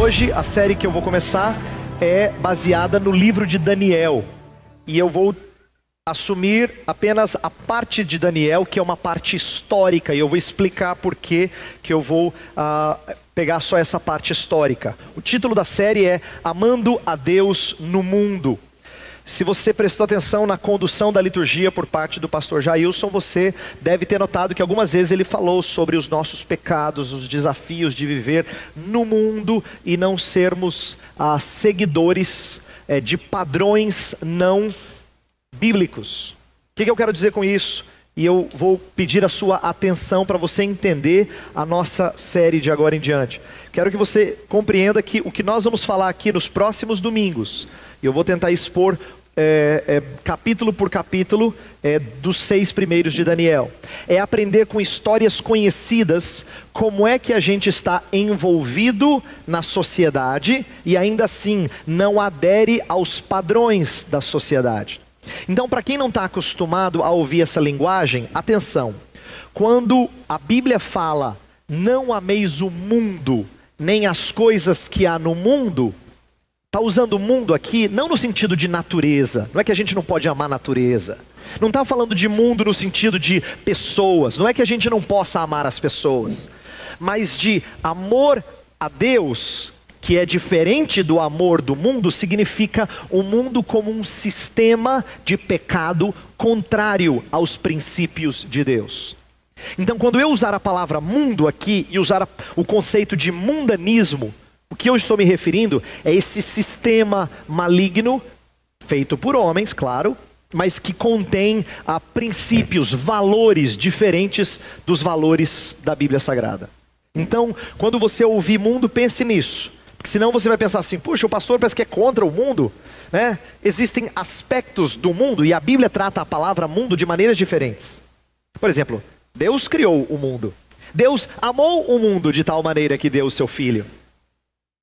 Hoje a série que eu vou começar é baseada no livro de Daniel. E eu vou assumir apenas a parte de Daniel, que é uma parte histórica. E eu vou explicar por que eu vou pegar só essa parte histórica. O título da série é Amando a Deus no Mundo. Se você prestou atenção na condução da liturgia por parte do pastor Jailson, você deve ter notado que algumas vezes ele falou sobre os nossos pecados, os desafios de viver no mundo e não sermos seguidores de padrões não bíblicos. O que eu quero dizer com isso? E eu vou pedir a sua atenção para você entender a nossa série de agora em diante. Quero que você compreenda que o que nós vamos falar aqui nos próximos domingos, e eu vou tentar expor capítulo por capítulo dos 6 primeiros de Daniel. É aprender com histórias conhecidas como é que a gente está envolvido na sociedade e ainda assim não adere aos padrões da sociedade. Então, para quem não está acostumado a ouvir essa linguagem, atenção. Quando a Bíblia fala, não ameis o mundo, nem as coisas que há no mundo, está usando o mundo aqui, não no sentido de natureza. Não é que a gente não pode amar a natureza. Não está falando de mundo no sentido de pessoas. Não é que a gente não possa amar as pessoas. Mas de amor a Deus, que é diferente do amor do mundo, significa o mundo como um sistema de pecado contrário aos princípios de Deus. Então, quando eu usar a palavra mundo aqui e usar o conceito de mundanismo, o que eu estou me referindo é esse sistema maligno, feito por homens, claro, mas que contém princípios, valores diferentes dos valores da Bíblia Sagrada. Então, quando você ouvir mundo, pense nisso. Porque senão você vai pensar assim, puxa, o pastor parece que é contra o mundo, né? Existem aspectos do mundo e a Bíblia trata a palavra mundo de maneiras diferentes. Por exemplo, Deus criou o mundo. Deus amou o mundo de tal maneira que deu o seu filho.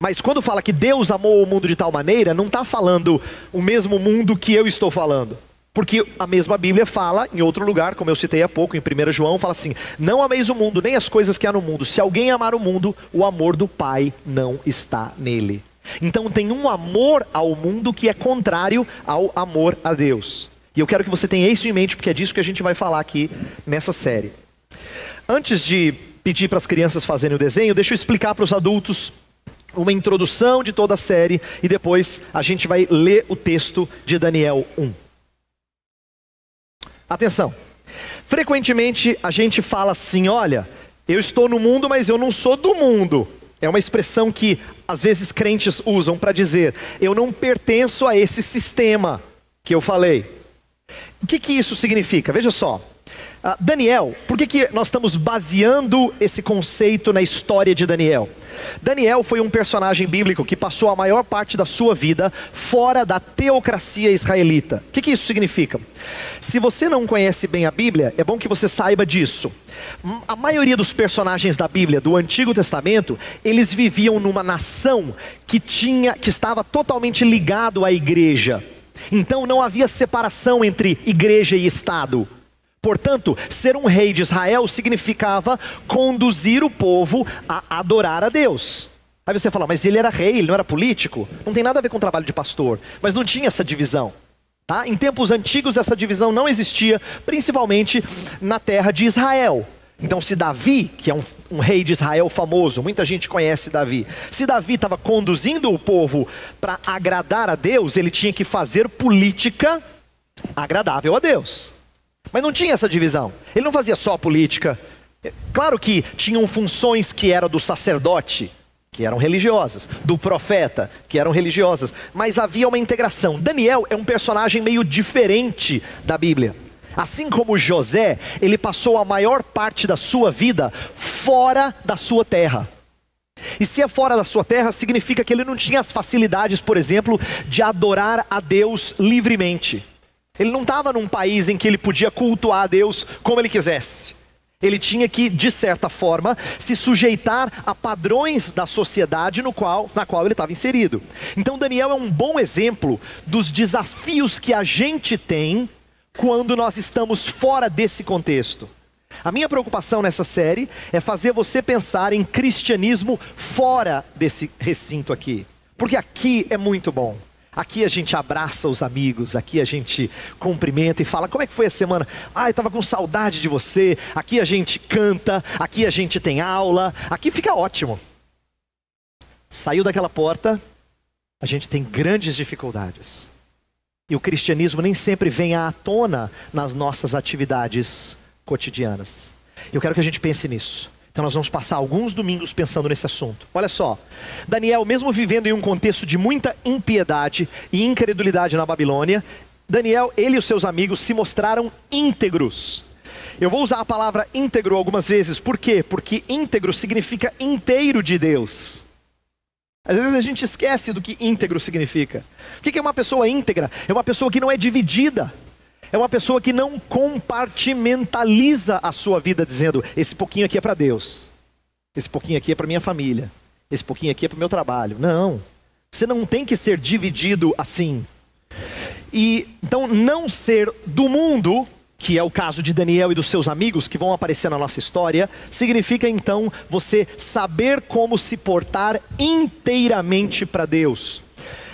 Mas quando fala que Deus amou o mundo de tal maneira, não está falando o mesmo mundo que eu estou falando. Porque a mesma Bíblia fala, em outro lugar, como eu citei há pouco, em 1 João, fala assim, não ameis o mundo, nem as coisas que há no mundo. Se alguém amar o mundo, o amor do Pai não está nele. Então tem um amor ao mundo que é contrário ao amor a Deus. E eu quero que você tenha isso em mente, porque é disso que a gente vai falar aqui nessa série. Antes de pedir para as crianças fazerem o desenho, deixa eu explicar para os adultos uma introdução de toda a série e depois a gente vai ler o texto de Daniel 1. Atenção, frequentemente a gente fala assim, olha, eu estou no mundo, mas eu não sou do mundo. É uma expressão que às vezes crentes usam para dizer, eu não pertenço a esse sistema que eu falei. O que isso significa? Veja só. Daniel, por que nós estamos baseando esse conceito na história de Daniel? Daniel foi um personagem bíblico que passou a maior parte da sua vida fora da teocracia israelita. O que isso significa? Se você não conhece bem a Bíblia, é bom que você saiba disso. A maioria dos personagens da Bíblia, do Antigo Testamento, eles viviam numa nação que estava totalmente ligado à igreja. Então não havia separação entre igreja e Estado. Portanto, ser um rei de Israel significava conduzir o povo a adorar a Deus. Aí você fala, mas ele era rei, ele não era político? Não tem nada a ver com o trabalho de pastor. Mas não tinha essa divisão. Tá? Em tempos antigos essa divisão não existia, principalmente na terra de Israel. Então se Davi, que é um rei de Israel famoso, muita gente conhece Davi. Se Davi estava conduzindo o povo para agradar a Deus, ele tinha que fazer política agradável a Deus. Mas não tinha essa divisão. Ele não fazia só política. Claro que tinham funções que eram do sacerdote, que eram religiosas, do profeta, que eram religiosas, mas havia uma integração. Daniel é um personagem meio diferente da Bíblia. Assim como José, ele passou a maior parte da sua vida fora da sua terra. E se é fora da sua terra, significa que ele não tinha as facilidades, por exemplo, de adorar a Deus livremente. Ele não estava num país em que ele podia cultuar a Deus como ele quisesse. Ele tinha que, de certa forma, se sujeitar a padrões da sociedade na qual ele estava inserido. Então Daniel é um bom exemplo dos desafios que a gente tem quando nós estamos fora desse contexto. A minha preocupação nessa série é fazer você pensar em cristianismo fora desse recinto aqui. Porque aqui é muito bom. Aqui a gente abraça os amigos, aqui a gente cumprimenta e fala, como é que foi a semana? Ah, eu estava com saudade de você. Aqui a gente canta, aqui a gente tem aula, aqui fica ótimo. Saiu daquela porta, a gente tem grandes dificuldades. E o cristianismo nem sempre vem à tona nas nossas atividades cotidianas. Eu quero que a gente pense nisso. Então nós vamos passar alguns domingos pensando nesse assunto. Olha só, Daniel, mesmo vivendo em um contexto de muita impiedade e incredulidade na Babilônia, Daniel, ele e os seus amigos se mostraram íntegros. Eu vou usar a palavra íntegro algumas vezes, por quê? Porque íntegro significa inteiro de Deus. Às vezes a gente esquece do que íntegro significa. O que é uma pessoa íntegra? É uma pessoa que não é dividida. É uma pessoa que não compartimentaliza a sua vida, dizendo, esse pouquinho aqui é para Deus. Esse pouquinho aqui é para minha família. Esse pouquinho aqui é para o meu trabalho. Não. Você não tem que ser dividido assim. E então não ser do mundo, que é o caso de Daniel e dos seus amigos, que vão aparecer na nossa história, significa então você saber como se portar inteiramente para Deus.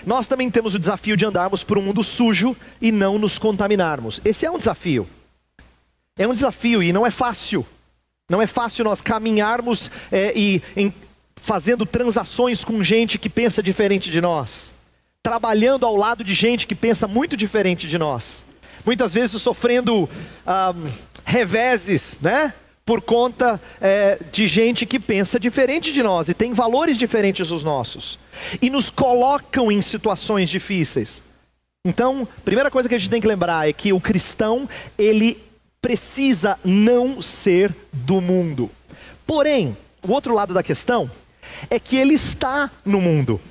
Nós também temos o desafio de andarmos por um mundo sujo e não nos contaminarmos. Esse é um desafio. É um desafio e não é fácil. Não é fácil nós caminharmos fazendo transações com gente que pensa diferente de nós. Trabalhando ao lado de gente que pensa muito diferente de nós. Muitas vezes sofrendo reveses, né? Por conta de gente que pensa diferente de nós e tem valores diferentes dos nossos. E nos colocam em situações difíceis. Então, a primeira coisa que a gente tem que lembrar é que o cristão, ele precisa não ser do mundo. Porém, o outro lado da questão é que ele está no mundo.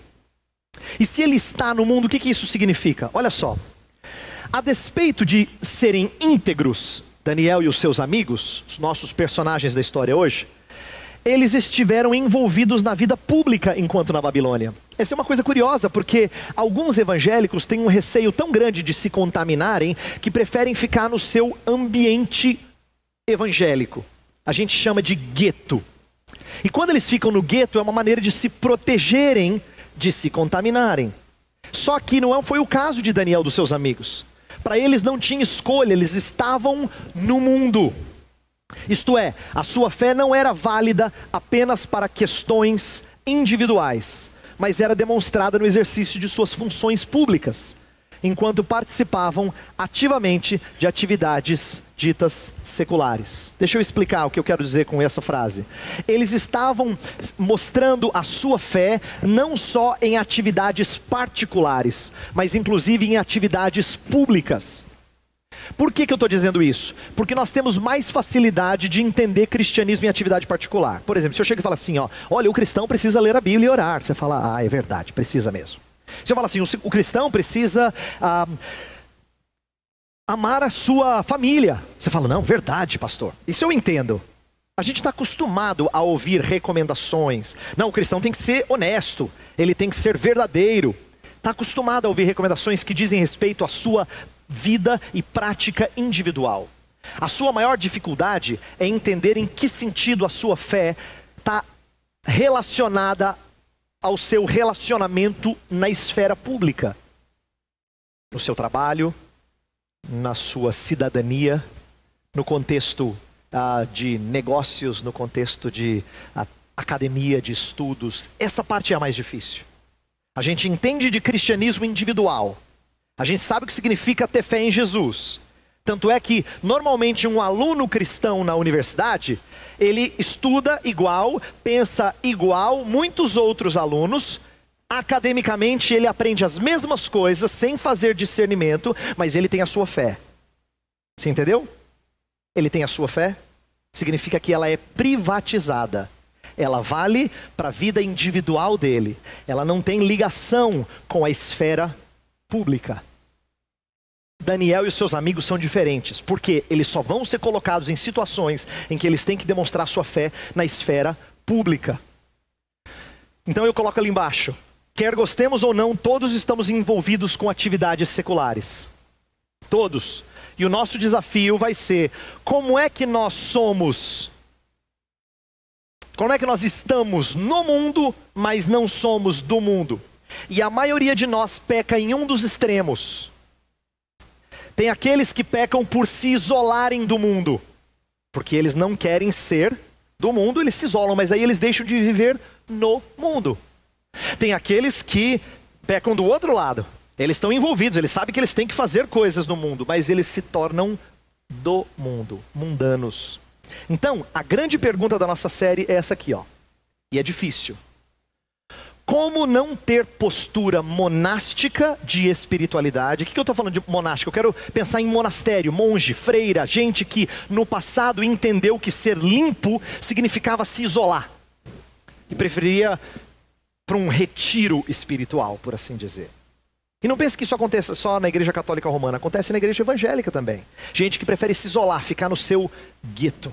E se ele está no mundo, o que isso significa? Olha só. A despeito de serem íntegros, Daniel e os seus amigos, os nossos personagens da história hoje, eles estiveram envolvidos na vida pública enquanto na Babilônia. Essa é uma coisa curiosa, porque alguns evangélicos têm um receio tão grande de se contaminarem, que preferem ficar no seu ambiente evangélico. A gente chama de gueto. E quando eles ficam no gueto, é uma maneira de se protegerem de se contaminarem. Só que não foi o caso de Daniel e dos seus amigos. Para eles não tinha escolha, eles estavam no mundo. Isto é, a sua fé não era válida apenas para questões individuais, mas era demonstrada no exercício de suas funções públicas, enquanto participavam ativamente de atividades ditas seculares. Deixa eu explicar o que eu quero dizer com essa frase. Eles estavam mostrando a sua fé não só em atividades particulares, mas inclusive em atividades públicas. Por que eu estou dizendo isso? Porque nós temos mais facilidade de entender cristianismo em atividade particular. Por exemplo, se eu chego e falo assim, olha, o cristão precisa ler a Bíblia e orar. Você fala, é verdade, precisa mesmo. Se eu falar assim, o cristão precisa amar a sua família. Você fala, não, verdade, pastor. Isso eu entendo. A gente está acostumado a ouvir recomendações. Não, o cristão tem que ser honesto. Ele tem que ser verdadeiro. Está acostumado a ouvir recomendações que dizem respeito à sua vida e prática individual. A sua maior dificuldade é entender em que sentido a sua fé está relacionada ao seu relacionamento na esfera pública. No seu trabalho, na sua cidadania, no contexto de negócios, no contexto de academia, de estudos. Essa parte é a mais difícil. A gente entende de cristianismo individual. A gente sabe o que significa ter fé em Jesus. Tanto é que, normalmente, um aluno cristão na universidade, ele estuda igual, pensa igual, muitos outros alunos. Academicamente, ele aprende as mesmas coisas, sem fazer discernimento, mas ele tem a sua fé. Você entendeu? Ele tem a sua fé. Significa que ela é privatizada. Ela vale para a vida individual dele. Ela não tem ligação com a esfera pública. Daniel e os seus amigos são diferentes, porque eles só vão ser colocados em situações em que eles têm que demonstrar sua fé na esfera pública. Então eu coloco ali embaixo, quer gostemos ou não, todos estamos envolvidos com atividades seculares. Todos. E o nosso desafio vai ser, como é que nós somos? Como é que nós estamos no mundo, mas não somos do mundo? E a maioria de nós peca em um dos extremos. Tem aqueles que pecam por se isolarem do mundo, porque eles não querem ser do mundo, eles se isolam, mas aí eles deixam de viver no mundo. Tem aqueles que pecam do outro lado. Eles estão envolvidos, eles sabem que eles têm que fazer coisas no mundo, mas eles se tornam do mundo, mundanos. Então, a grande pergunta da nossa série é essa aqui, ó. E é difícil. Como não ter postura monástica de espiritualidade? O que eu estou falando de monástica? Eu quero pensar em monastério, monge, freira, gente que no passado entendeu que ser limpo significava se isolar. E preferia para um retiro espiritual, por assim dizer. E não pense que isso aconteça só na igreja católica romana, acontece na igreja evangélica também. Gente que prefere se isolar, ficar no seu gueto.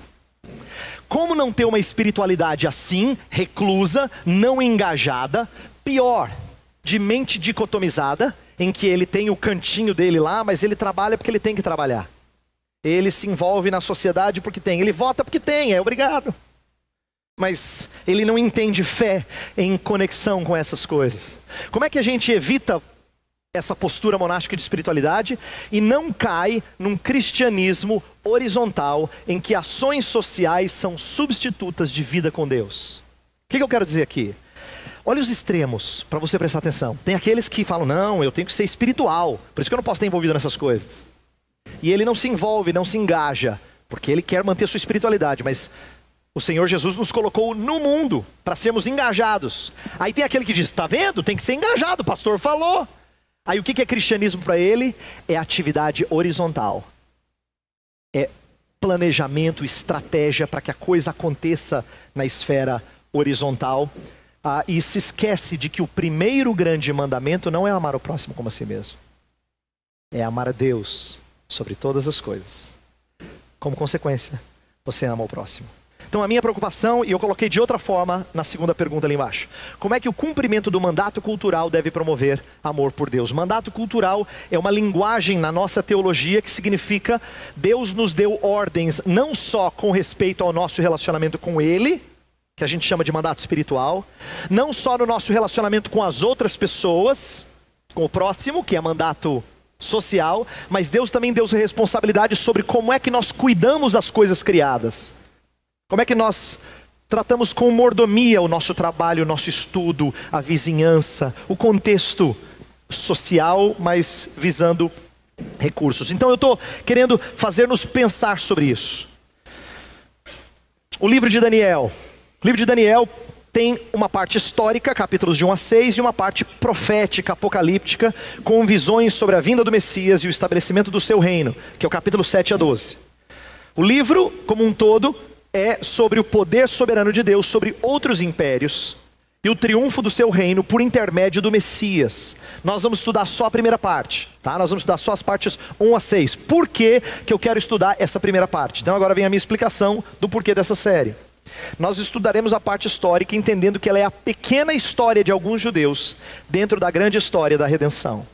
Como não ter uma espiritualidade assim, reclusa, não engajada, pior, de mente dicotomizada, em que ele tem o cantinho dele lá, mas ele trabalha porque ele tem que trabalhar. Ele se envolve na sociedade porque tem, ele vota porque tem, é obrigado. Mas ele não entende fé em conexão com essas coisas. Como é que a gente evita essa postura monástica de espiritualidade e não cai num cristianismo horizontal em que ações sociais são substitutas de vida com Deus? O que eu quero dizer aqui? Olha os extremos, para você prestar atenção. Tem aqueles que falam, não, eu tenho que ser espiritual, por isso que eu não posso estar envolvido nessas coisas. E ele não se envolve, não se engaja, porque ele quer manter sua espiritualidade, mas o Senhor Jesus nos colocou no mundo para sermos engajados. Aí tem aquele que diz, tá vendo? Tem que ser engajado, o pastor falou. Aí o que é cristianismo para ele? É atividade horizontal. É planejamento, estratégia para que a coisa aconteça na esfera horizontal. E se esquece de que o primeiro grande mandamento não é amar o próximo como a si mesmo. É amar a Deus sobre todas as coisas. Como consequência, você ama o próximo. Então a minha preocupação, e eu coloquei de outra forma na segunda pergunta ali embaixo. Como é que o cumprimento do mandato cultural deve promover amor por Deus? Mandato cultural é uma linguagem na nossa teologia que significa Deus nos deu ordens não só com respeito ao nosso relacionamento com Ele, que a gente chama de mandato espiritual, não só no nosso relacionamento com as outras pessoas, com o próximo, que é mandato social, mas Deus também deu responsabilidade sobre como é que nós cuidamos das coisas criadas. Como é que nós tratamos com mordomia o nosso trabalho, o nosso estudo, a vizinhança, o contexto social, mas visando recursos. Então eu estou querendo fazer-nos pensar sobre isso. O livro de Daniel. O livro de Daniel tem uma parte histórica, capítulos de 1 a 6, e uma parte profética, apocalíptica, com visões sobre a vinda do Messias e o estabelecimento do seu reino, que é o capítulo 7 a 12. O livro, como um todo, é sobre o poder soberano de Deus sobre outros impérios e o triunfo do seu reino por intermédio do Messias. Nós vamos estudar só a primeira parte, tá? Nós vamos estudar só as partes 1 a 6. Por que eu quero estudar essa primeira parte? Então agora vem a minha explicação do porquê dessa série. Nós estudaremos a parte histórica entendendo que ela é a pequena história de alguns judeus dentro da grande história da redenção.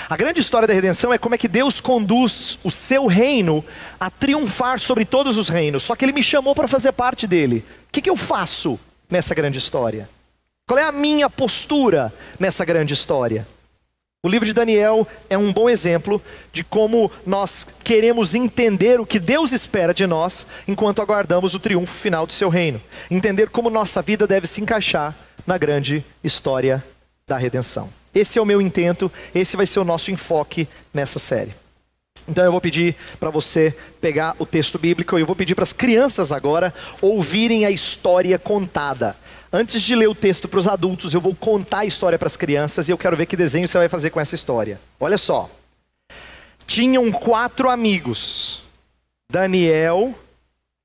A grande história da redenção é como é que Deus conduz o seu reino a triunfar sobre todos os reinos. Só que Ele me chamou para fazer parte dele. O que eu faço nessa grande história? Qual é a minha postura nessa grande história? O livro de Daniel é um bom exemplo de como nós queremos entender o que Deus espera de nós enquanto aguardamos o triunfo final do seu reino. Entender como nossa vida deve se encaixar na grande história da redenção. Esse é o meu intento, esse vai ser o nosso enfoque nessa série. Então eu vou pedir para você pegar o texto bíblico, eu vou pedir para as crianças agora ouvirem a história contada. Antes de ler o texto para os adultos, eu vou contar a história para as crianças e eu quero ver que desenho você vai fazer com essa história. Olha só. Tinham 4 amigos: Daniel,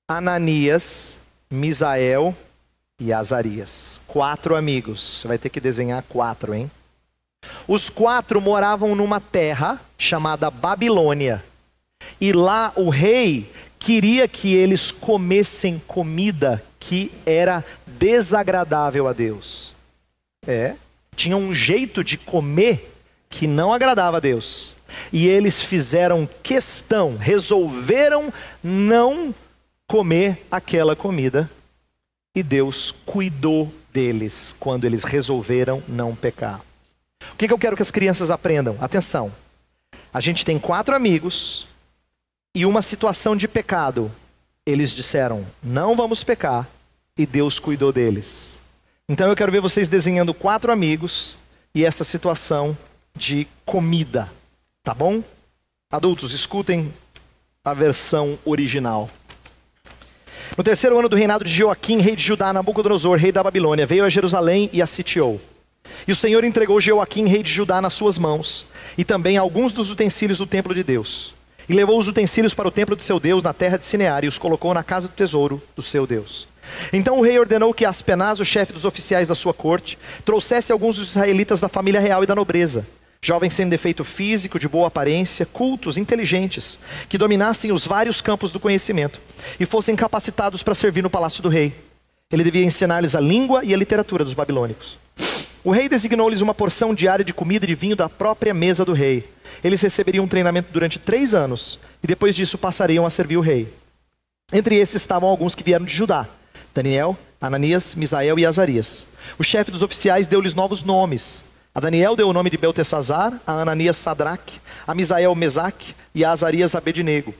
Ananias, Misael e Azarias. 4 amigos. Você vai ter que desenhar 4, hein? Os 4 moravam numa terra chamada Babilônia. E lá o rei queria que eles comessem comida que era desagradável a Deus. Tinha um jeito de comer que não agradava a Deus. E eles fizeram questão, resolveram não comer aquela comida. E Deus cuidou deles quando eles resolveram não pecar. O que eu quero que as crianças aprendam? Atenção. A gente tem 4 amigos e uma situação de pecado. Eles disseram, não vamos pecar, e Deus cuidou deles. Então eu quero ver vocês desenhando 4 amigos e essa situação de comida, tá bom? Adultos, escutem a versão original. No 3º ano do reinado de Joaquim, rei de Judá, Nabucodonosor, rei da Babilônia, veio a Jerusalém e a sitiou. E o Senhor entregou Joaquim, rei de Judá, nas suas mãos, e também alguns dos utensílios do templo de Deus. E levou os utensílios para o templo de seu Deus, na terra de Sinear, e os colocou na casa do tesouro do seu Deus. Então o rei ordenou que Aspenaz, o chefe dos oficiais da sua corte, trouxesse alguns dos israelitas da família real e da nobreza, jovens sem defeito físico, de boa aparência, cultos, inteligentes, que dominassem os vários campos do conhecimento e fossem capacitados para servir no palácio do rei. Ele devia ensinar-lhes a língua e a literatura dos babilônicos. O rei designou-lhes uma porção diária de comida e de vinho da própria mesa do rei. Eles receberiam um treinamento durante 3 anos e depois disso passariam a servir o rei. Entre esses estavam alguns que vieram de Judá: Daniel, Ananias, Misael e Azarias. O chefe dos oficiais deu-lhes novos nomes. A Daniel deu o nome de Beltesazar, a Ananias Sadraque, a Misael Mesaque e a Azarias Abednego.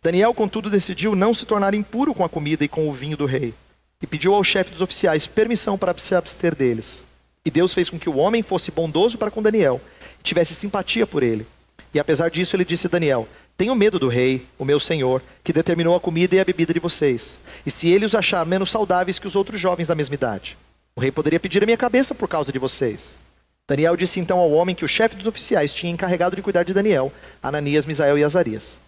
Daniel, contudo, decidiu não se tornar impuro com a comida e com o vinho do rei, e pediu ao chefe dos oficiais permissão para se abster deles. E Deus fez com que o homem fosse bondoso para com Daniel, e tivesse simpatia por ele. E apesar disso ele disse a Daniel: tenho medo do rei, o meu senhor, que determinou a comida e a bebida de vocês. E se ele os achar menos saudáveis que os outros jovens da mesma idade, o rei poderia pedir a minha cabeça por causa de vocês. Daniel disse então ao homem que o chefe dos oficiais tinha encarregado de cuidar de Daniel, Ananias, Misael e Azarias: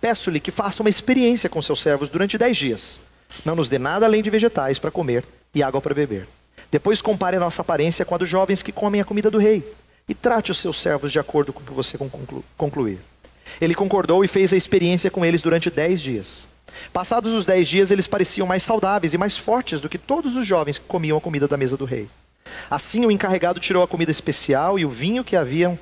peço-lhe que faça uma experiência com seus servos durante 10 dias. Não nos dê nada além de vegetais para comer e água para beber. Depois compare a nossa aparência com a dos jovens que comem a comida do rei, e trate os seus servos de acordo com o que você concluir. Ele concordou e fez a experiência com eles durante 10 dias. Passados os 10 dias, eles pareciam mais saudáveis e mais fortes do que todos os jovens que comiam a comida da mesa do rei. Assim o encarregado tirou a comida especial e o vinho que haviam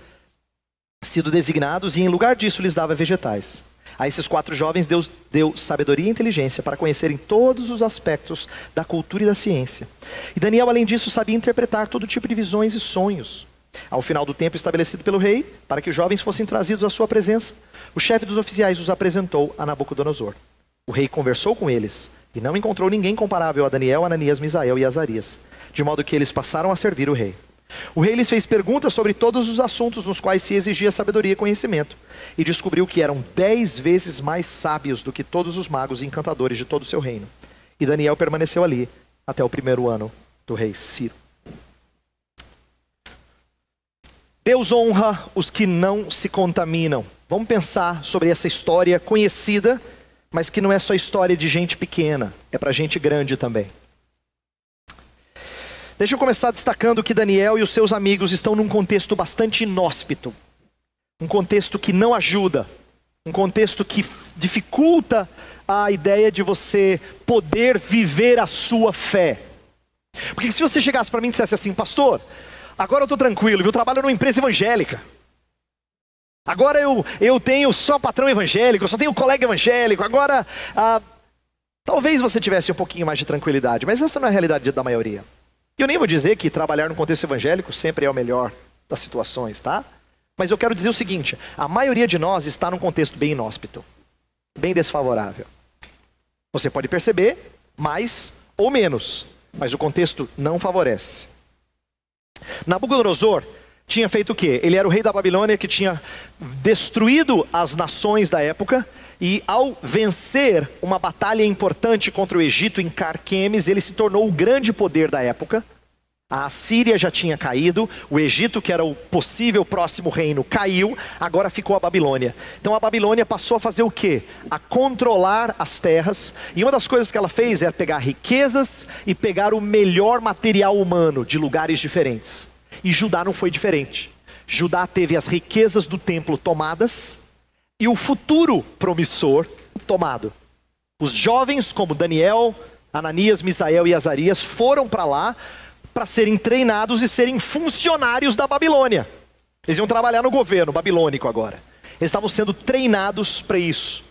sido designados, e em lugar disso lhes dava vegetais. A esses 4 jovens Deus deu sabedoria e inteligência para conhecerem todos os aspectos da cultura e da ciência. E Daniel, além disso, sabia interpretar todo tipo de visões e sonhos. Ao final do tempo estabelecido pelo rei, para que os jovens fossem trazidos à sua presença, o chefe dos oficiais os apresentou a Nabucodonosor. O rei conversou com eles e não encontrou ninguém comparável a Daniel, Ananias, Misael e Azarias, de modo que eles passaram a servir o rei. O rei lhes fez perguntas sobre todos os assuntos nos quais se exigia sabedoria e conhecimento, e descobriu que eram 10 vezes mais sábios do que todos os magos e encantadores de todo o seu reino. E Daniel permaneceu ali até o 1º ano do rei Ciro. Deus honra os que não se contaminam. Vamos pensar sobre essa história conhecida, mas que não é só história de gente pequena, é para gente grande também. Deixa eu começar destacando que Daniel e os seus amigos estão num contexto bastante inóspito. Um contexto que não ajuda. Um contexto que dificulta a ideia de você poder viver a sua fé. Porque se você chegasse para mim e dissesse assim: pastor, agora eu estou tranquilo, eu trabalho numa empresa evangélica. Agora eu tenho só patrão evangélico, eu só tenho colega evangélico. Agora, talvez você tivesse um pouquinho mais de tranquilidade, mas essa não é a realidade da maioria. E eu nem vou dizer que trabalhar no contexto evangélico sempre é o melhor das situações, tá? Mas eu quero dizer o seguinte: a maioria de nós está num contexto bem inóspito, bem desfavorável. Você pode perceber mais ou menos, mas o contexto não favorece. Nabucodonosor tinha feito o quê? Ele era o rei da Babilônia que tinha destruído as nações da época, e ao vencer uma batalha importante contra o Egito em Carquemes, ele se tornou o grande poder da época. A Assíria já tinha caído, o Egito, que era o possível próximo reino, caiu, agora ficou a Babilônia. Então a Babilônia passou a fazer o quê? A controlar as terras, e uma das coisas que ela fez era pegar riquezas e pegar o melhor material humano de lugares diferentes. E Judá não foi diferente. Judá teve as riquezas do templo tomadas e o futuro promissor tomado. Os jovens como Daniel, Ananias, Misael e Azarias foram para lá para serem treinados e serem funcionários da Babilônia. Eles iam trabalhar no governo babilônico agora. Eles estavam sendo treinados para isso.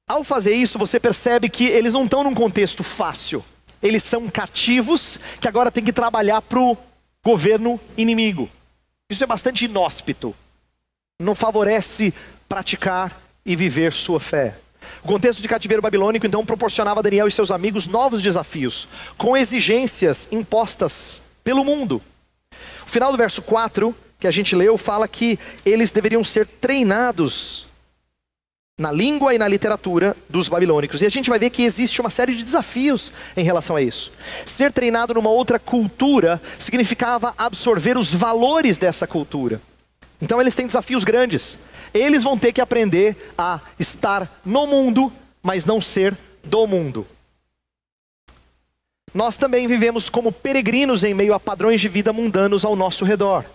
Ao fazer isso, você percebe que eles não estão num contexto fácil. Eles são cativos que agora têm que trabalhar para o governo inimigo. Isso é bastante inóspito. Não favorece praticar e viver sua fé. O contexto de cativeiro babilônico, então, proporcionava a Daniel e seus amigos novos desafios, com exigências impostas pelo mundo. O final do verso 4, que a gente leu, fala que eles deveriam ser treinados na língua e na literatura dos babilônicos. E a gente vai ver que existe uma série de desafios em relação a isso. Ser treinado numa outra cultura significava absorver os valores dessa cultura. Então eles têm desafios grandes. Eles vão ter que aprender a estar no mundo, mas não ser do mundo. Nós também vivemos como peregrinos em meio a padrões de vida mundanos ao nosso redor.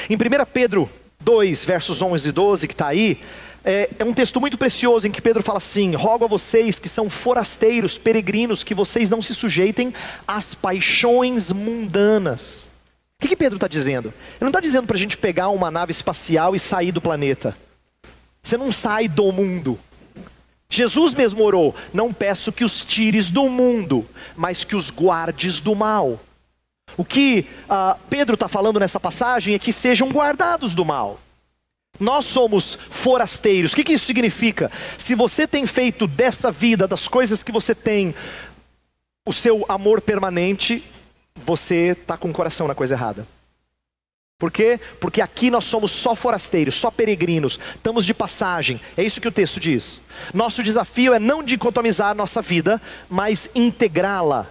Em 1 Pedro 2, versos 11 e 12, que está aí, é um texto muito precioso em que Pedro fala assim: rogo a vocês que são forasteiros, peregrinos, que vocês não se sujeitem às paixões mundanas. O que Pedro está dizendo? Ele não está dizendo para a gente pegar uma nave espacial e sair do planeta. Você não sai do mundo. Jesus mesmo orou: não peço que os tires do mundo, mas que os guardes do mal. O que Pedro está falando nessa passagem é que sejam guardados do mal. Nós somos forasteiros. O que isso significa? Se você tem feito dessa vida, das coisas que você tem, o seu amor permanente, você está com o coração na coisa errada. Por quê? Porque aqui nós somos só forasteiros, só peregrinos, estamos de passagem. É isso que o texto diz. Nosso desafio é não dicotomizar nossa vida, mas integrá-la.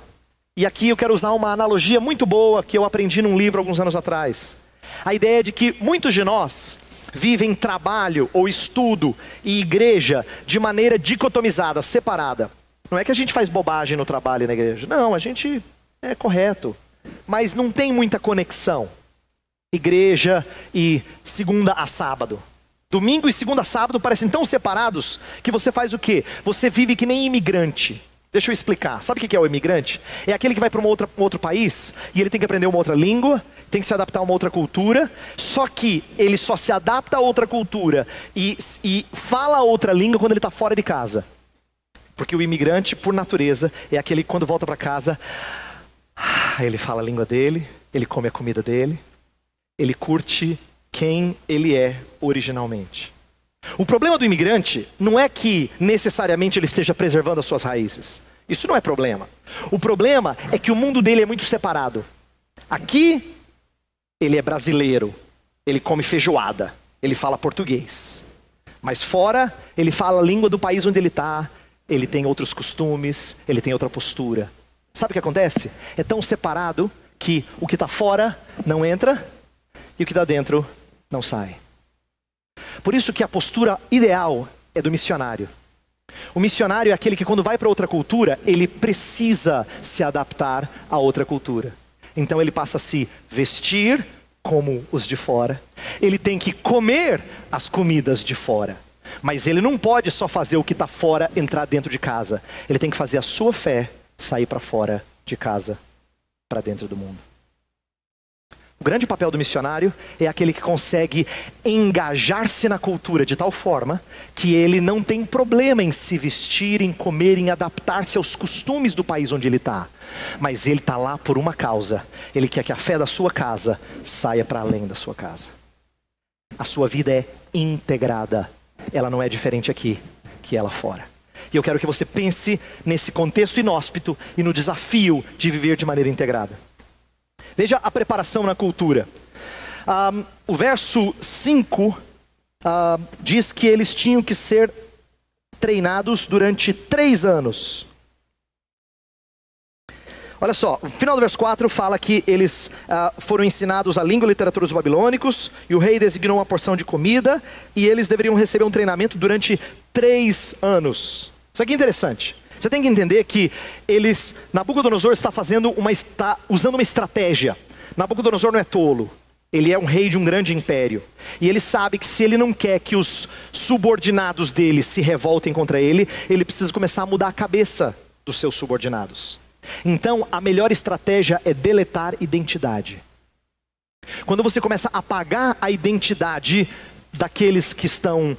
E aqui eu quero usar uma analogia muito boa que eu aprendi num livro alguns anos atrás. A ideia é de que muitos de nós vivem trabalho ou estudo e igreja de maneira dicotomizada, separada. Não é que a gente faz bobagem no trabalho e na igreja. Não, a gente é correto. Mas não tem muita conexão. Igreja e segunda a sábado. Domingo e segunda a sábado parecem tão separados que você faz o quê? Você vive que nem imigrante. Deixa eu explicar. Sabe o que é o imigrante? É aquele que vai para um outro país e ele tem que aprender uma outra língua, tem que se adaptar a uma outra cultura, só que ele só se adapta a outra cultura e fala outra língua quando ele está fora de casa. Porque o imigrante, por natureza, é aquele que quando volta para casa, ele fala a língua dele, ele come a comida dele, ele curte quem ele é originalmente. O problema do imigrante não é que necessariamente ele esteja preservando as suas raízes. Isso não é problema. O problema é que o mundo dele é muito separado. Aqui, ele é brasileiro, ele come feijoada, ele fala português. Mas fora, ele fala a língua do país onde ele está, ele tem outros costumes, ele tem outra postura. Sabe o que acontece? É tão separado que o que está fora não entra e o que está dentro não sai. Por isso que a postura ideal é do missionário. O missionário é aquele que quando vai para outra cultura, ele precisa se adaptar a outra cultura. Então ele passa a se vestir como os de fora. Ele tem que comer as comidas de fora. Mas ele não pode só fazer o que está fora entrar dentro de casa. Ele tem que fazer a sua fé sair para fora de casa, para dentro do mundo. O grande papel do missionário é aquele que consegue engajar-se na cultura de tal forma que ele não tem problema em se vestir, em comer, em adaptar-se aos costumes do país onde ele está. Mas ele está lá por uma causa. Ele quer que a fé da sua casa saia para além da sua casa. A sua vida é integrada. Ela não é diferente aqui que ela fora. E eu quero que você pense nesse contexto inóspito e no desafio de viver de maneira integrada. Veja a preparação na cultura. O verso 5 diz que eles tinham que ser treinados durante 3 anos. Olha só, o final do verso 4 fala que eles foram ensinados a língua e literatura dos babilônicos, e o rei designou uma porção de comida, e eles deveriam receber um treinamento durante 3 anos. Isso aqui é interessante. Você tem que entender que Nabucodonosor está usando uma estratégia. Nabucodonosor não é tolo. Ele é um rei de um grande império. E ele sabe que se ele não quer que os subordinados dele se revoltem contra ele, ele precisa começar a mudar a cabeça dos seus subordinados. Então, a melhor estratégia é deletar identidade. Quando você começa a apagar a identidade daqueles que estão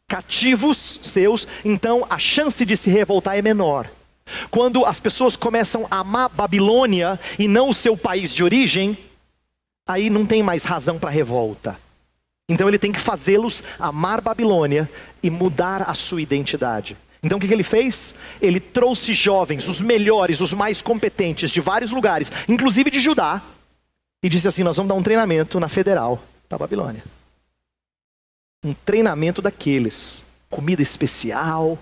cativos seus, então a chance de se revoltar é menor. Quando as pessoas começam a amar Babilônia e não o seu país de origem, aí não tem mais razão para revolta. Então ele tem que fazê-los amar Babilônia e mudar a sua identidade. Então o que ele fez? Ele trouxe jovens, os melhores, os mais competentes de vários lugares, inclusive de Judá, e disse assim: nós vamos dar um treinamento na Federal da Babilônia. Um treinamento daqueles, comida especial,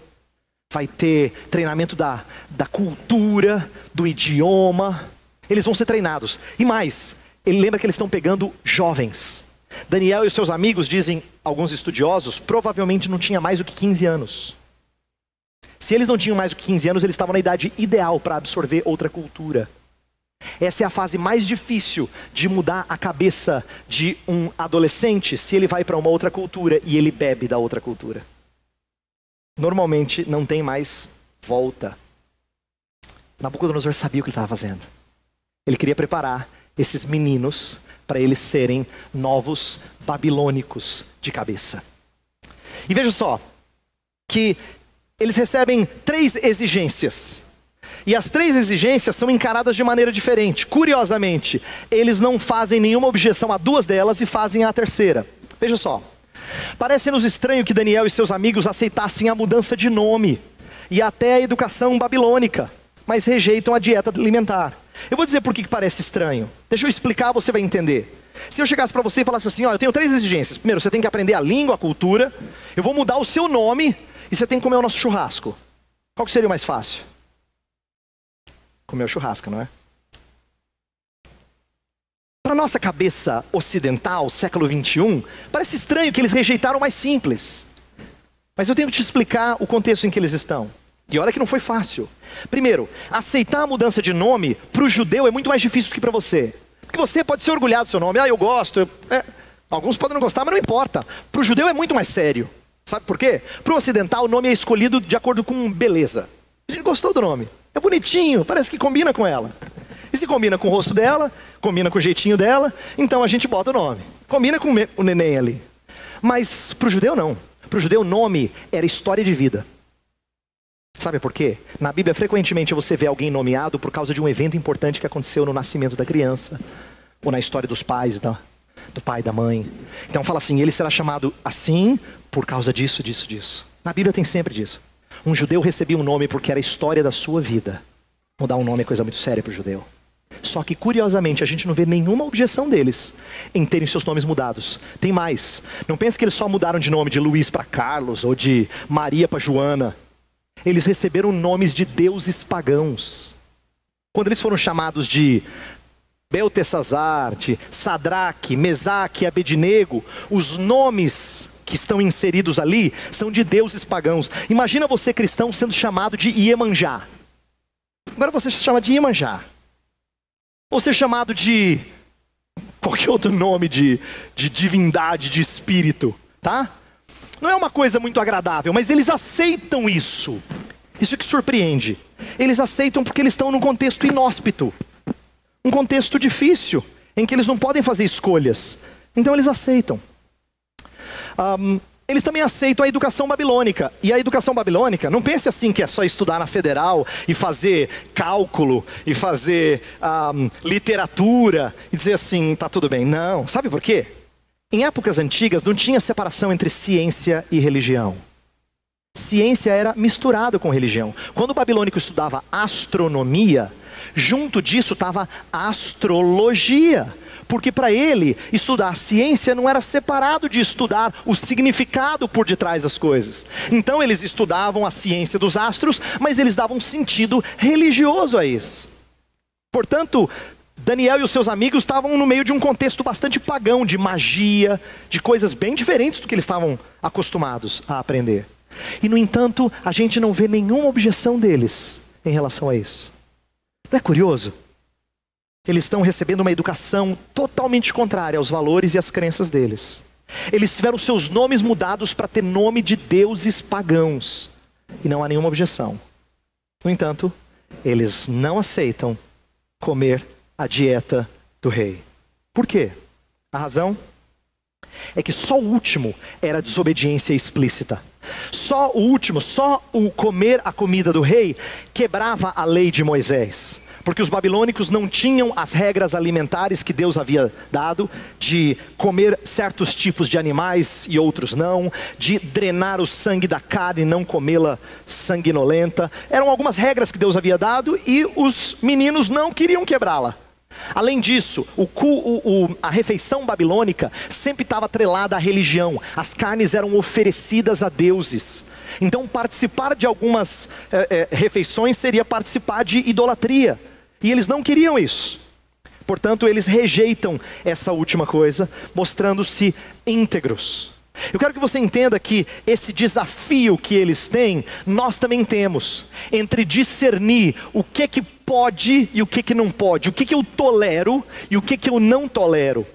vai ter treinamento da cultura, do idioma. Eles vão ser treinados. E mais, ele lembra que eles estão pegando jovens. Daniel e os seus amigos, dizem alguns estudiosos, provavelmente não tinha mais do que 15 anos. Se eles não tinham mais do que 15 anos, eles estavam na idade ideal para absorver outra cultura. Essa é a fase mais difícil de mudar a cabeça de um adolescente, se ele vai para uma outra cultura e ele bebe da outra cultura. Normalmente não tem mais volta. Nabucodonosor sabia o que ele estava fazendo. Ele queria preparar esses meninos para eles serem novos babilônicos de cabeça. E veja só, que eles recebem 3 exigências. E as 3 exigências são encaradas de maneira diferente. Curiosamente, eles não fazem nenhuma objeção a 2 delas e fazem a terceira. Veja só. Parece-nos estranho que Daniel e seus amigos aceitassem a mudança de nome e até a educação babilônica, mas rejeitam a dieta alimentar. Eu vou dizer por que parece estranho. Deixa eu explicar, você vai entender. Se eu chegasse para você e falasse assim: ó, eu tenho 3 exigências. Primeiro, você tem que aprender a língua, a cultura. Eu vou mudar o seu nome e você tem que comer o nosso churrasco. Qual que seria o mais fácil? Comer o churrasco, não é? Para nossa cabeça ocidental, século 21, parece estranho que eles rejeitaram o mais simples. Mas eu tenho que te explicar o contexto em que eles estão. E olha que não foi fácil. Primeiro, aceitar a mudança de nome para o judeu é muito mais difícil do que para você. Porque você pode ser orgulhado do seu nome. Ah, eu gosto. Alguns podem não gostar, mas não importa. Para o judeu é muito mais sério. Sabe por quê? Para o ocidental, o nome é escolhido de acordo com beleza. A gente gostou do nome. É bonitinho, parece que combina com ela. E se combina com o rosto dela, combina com o jeitinho dela, então a gente bota o nome. Combina com o neném ali. Mas para o judeu não. Para o judeu o nome era história de vida. Sabe por quê? Na Bíblia frequentemente você vê alguém nomeado por causa de um evento importante que aconteceu no nascimento da criança. Ou na história dos pais, do pai e da mãe. Então fala assim: ele será chamado assim por causa disso, disso, disso. Na Bíblia tem sempre disso. Um judeu recebia um nome porque era a história da sua vida. Mudar um nome é coisa muito séria para o judeu. Só que, curiosamente, a gente não vê nenhuma objeção deles em terem seus nomes mudados. Tem mais. Não pense que eles só mudaram de nome de Luiz para Carlos ou de Maria para Joana. Eles receberam nomes de deuses pagãos. Quando eles foram chamados de Beltesazar, de Sadraque, Mesaque e Abednego, os nomes que estão inseridos ali são de deuses pagãos. Imagina você, cristão, sendo chamado de Iemanjá. Agora você se chama de Iemanjá. Ou ser chamado de qualquer outro nome de divindade, de espírito, tá? Não é uma coisa muito agradável, mas eles aceitam isso. Isso que surpreende. Eles aceitam porque eles estão num contexto inóspito. Um contexto difícil, em que eles não podem fazer escolhas. Então eles aceitam. Eles também aceitam a educação babilônica. E a educação babilônica, não pense assim que é só estudar na Federal e fazer cálculo e fazer literatura e dizer assim, tá tudo bem. Não, sabe por quê? Em épocas antigas não tinha separação entre ciência e religião. Ciência era misturado com religião. Quando o babilônico estudava astronomia, junto disso estava astrologia. Porque para ele, estudar ciência não era separado de estudar o significado por detrás das coisas. Então eles estudavam a ciência dos astros, mas eles davam um sentido religioso a isso. Portanto, Daniel e os seus amigos estavam no meio de um contexto bastante pagão, de magia, de coisas bem diferentes do que eles estavam acostumados a aprender. E no entanto, a gente não vê nenhuma objeção deles em relação a isso. Não é curioso? Eles estão recebendo uma educação totalmente contrária aos valores e às crenças deles. Eles tiveram seus nomes mudados para ter nome de deuses pagãos. E não há nenhuma objeção. No entanto, eles não aceitam comer a dieta do rei. Por quê? A razão? é que só o último era desobediência explícita. Só o último, só o comer a comida do rei quebrava a lei de Moisés. Porque os babilônicos não tinham as regras alimentares que Deus havia dado, de comer certos tipos de animais e outros não, de drenar o sangue da carne e não comê-la sanguinolenta. Eram algumas regras que Deus havia dado e os meninos não queriam quebrá-la. Além disso, a refeição babilônica sempre estava atrelada à religião. As carnes eram oferecidas a deuses. Então participar de algumas refeições seria participar de idolatria. E eles não queriam isso. Portanto, eles rejeitam essa última coisa, mostrando-se íntegros. Eu quero que você entenda que esse desafio que eles têm, nós também temos, entre discernir o que pode e o que não pode, o que eu tolero e o que eu não tolero,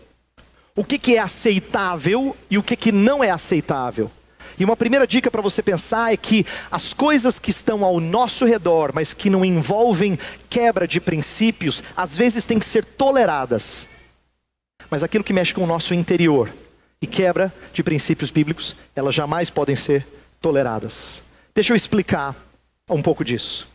o que é aceitável e o que não é aceitável. E uma primeira dica para você pensar é que as coisas que estão ao nosso redor, mas que não envolvem quebra de princípios, às vezes têm que ser toleradas. Mas aquilo que mexe com o nosso interior e quebra de princípios bíblicos, elas jamais podem ser toleradas. Deixa eu explicar um pouco disso.